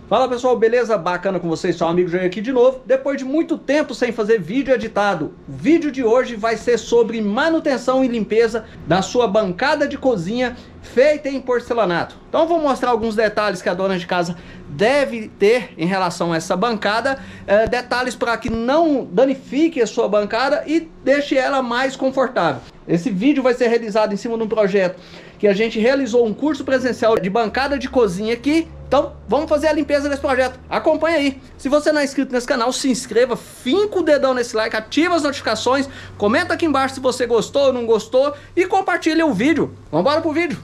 Fala pessoal, beleza? Bacana com vocês, seu amigo Jair aqui de novo. Depois de muito tempo sem fazer vídeo editado, o vídeo de hoje vai ser sobre manutenção e limpeza da sua bancada de cozinha feita em porcelanato. Então eu vou mostrar alguns detalhes que a dona de casa deve ter em relação a essa bancada, detalhes para que não danifique a sua bancada e deixe ela mais confortável. Esse vídeo vai ser realizado em cima de um projeto que a gente realizou um curso presencial de bancada de cozinha aqui. Então vamos fazer a limpeza desse projeto, acompanha aí. Se você não é inscrito nesse canal, se inscreva, finca o dedão nesse like, ativa as notificações, comenta aqui embaixo se você gostou ou não gostou e compartilha o vídeo. Vamos embora pro vídeo.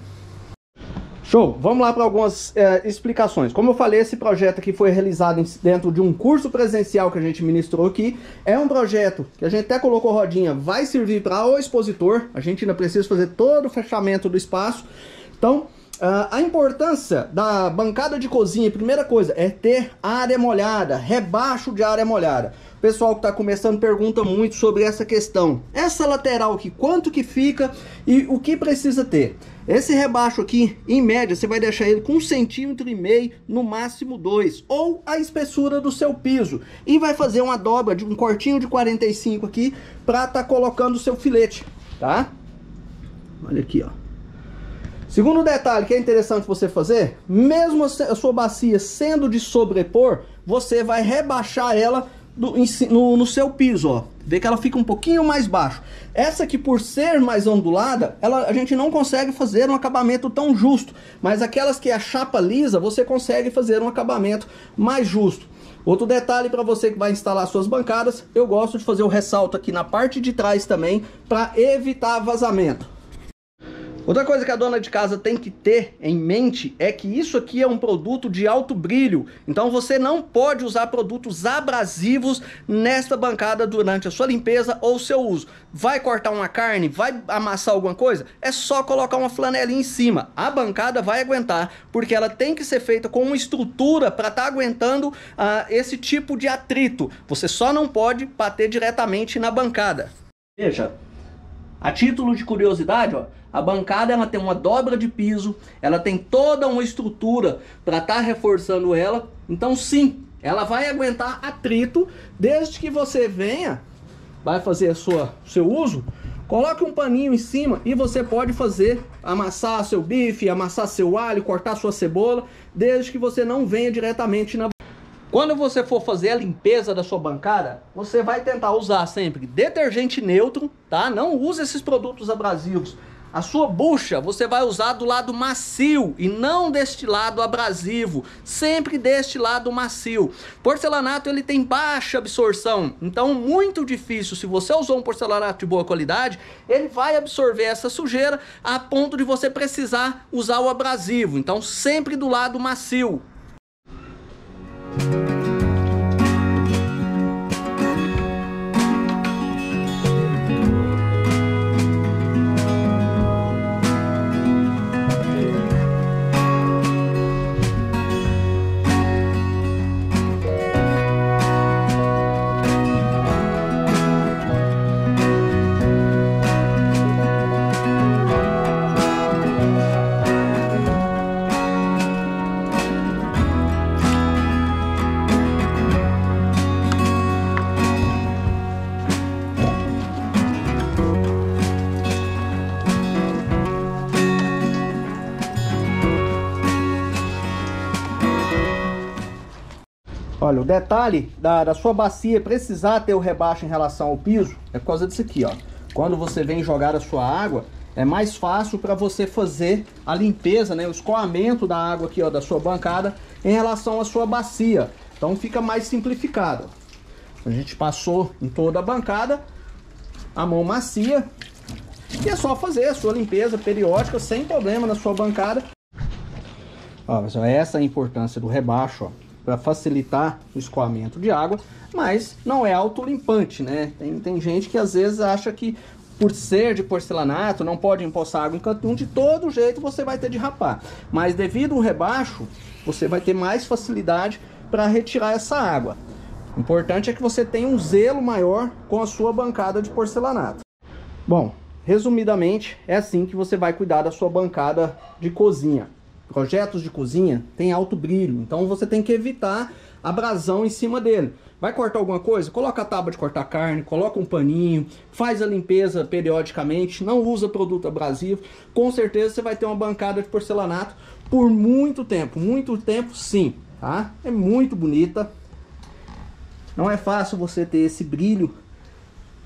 Show, vamos lá para algumas explicações. Como eu falei, esse projeto aqui foi realizado dentro de um curso presencial que a gente ministrou aqui. É um projeto que a gente até colocou rodinha, vai servir para o expositor. A gente ainda precisa fazer todo o fechamento do espaço. Então, a importância da bancada de cozinha, primeira coisa, é ter área molhada, rebaixo de área molhada. O pessoal que está começando pergunta muito sobre essa questão. Essa lateral aqui, quanto que fica e o que precisa ter? Esse rebaixo aqui, em média, você vai deixar ele com 1,5 cm, no máximo 2, ou a espessura do seu piso. E vai fazer uma dobra de um cortinho de 45 aqui, para estar colocando o seu filete, tá? Olha aqui, ó. Segundo detalhe que é interessante você fazer, mesmo a sua bacia sendo de sobrepor, você vai rebaixar ela no seu piso, ó. Vê que ela fica um pouquinho mais baixo. Essa aqui, por ser mais ondulada, a gente não consegue fazer um acabamento tão justo. Mas aquelas que é a chapa lisa, você consegue fazer um acabamento mais justo. Outro detalhe para você que vai instalar suas bancadas, eu gosto de fazer o ressalto aqui na parte de trás também, para evitar vazamento. Outra coisa que a dona de casa tem que ter em mente é que isso aqui é um produto de alto brilho. Então você não pode usar produtos abrasivos nesta bancada durante a sua limpeza ou seu uso. Vai cortar uma carne, vai amassar alguma coisa? É só colocar uma flanelinha em cima. A bancada vai aguentar, porque ela tem que ser feita com uma estrutura para estar aguentando esse tipo de atrito. Você só não pode bater diretamente na bancada. Veja, a título de curiosidade, ó, a bancada ela tem uma dobra de piso, ela tem toda uma estrutura para estar reforçando ela. Então sim, ela vai aguentar atrito, desde que você venha, vai fazer seu uso, coloque um paninho em cima e você pode fazer, amassar seu bife, amassar seu alho, cortar sua cebola, desde que você não venha diretamente na... Quando você for fazer a limpeza da sua bancada, você vai tentar usar sempre detergente neutro, tá? Não use esses produtos abrasivos. A sua bucha você vai usar do lado macio e não deste lado abrasivo, sempre deste lado macio. Porcelanato ele tem baixa absorção, então muito difícil, se você usou um porcelanato de boa qualidade, ele vai absorver essa sujeira a ponto de você precisar usar o abrasivo, então sempre do lado macio. Olha, o detalhe da sua bacia precisar ter o rebaixo em relação ao piso é por causa disso aqui, ó. Quando você vem jogar a sua água, é mais fácil para você fazer a limpeza, né, o escoamento da água aqui, ó, da sua bancada em relação à sua bacia. Então fica mais simplificado. A gente passou em toda a bancada, a mão macia, e é só fazer a sua limpeza periódica sem problema na sua bancada. Ó, pessoal, essa é a importância do rebaixo, ó, para facilitar o escoamento de água, mas não é autolimpante, né? Tem gente que às vezes acha que por ser de porcelanato não pode empoçar água em canto, de todo jeito você vai ter de rapar. Mas devido ao rebaixo, você vai ter mais facilidade para retirar essa água. O importante é que você tenha um zelo maior com a sua bancada de porcelanato. Bom, resumidamente, é assim que você vai cuidar da sua bancada de cozinha. projetos de cozinha tem alto brilho, então você tem que evitar abrasão em cima dele. Vai cortar alguma coisa? Coloca a tábua de cortar carne, coloca um paninho, faz a limpeza periodicamente, não usa produto abrasivo. Com certeza você vai ter uma bancada de porcelanato por muito tempo sim, tá? É muito bonita. Não é fácil você ter esse brilho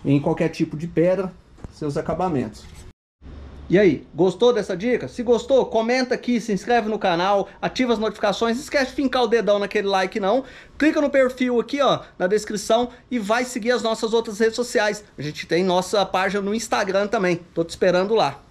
em qualquer tipo de pedra, seus acabamentos. E aí, gostou dessa dica? Se gostou, comenta aqui, se inscreve no canal, ativa as notificações, não esquece de fincar o dedão naquele like não, clica no perfil aqui ó, na descrição e vai seguir as nossas outras redes sociais. A gente tem nossa página no Instagram também, tô te esperando lá.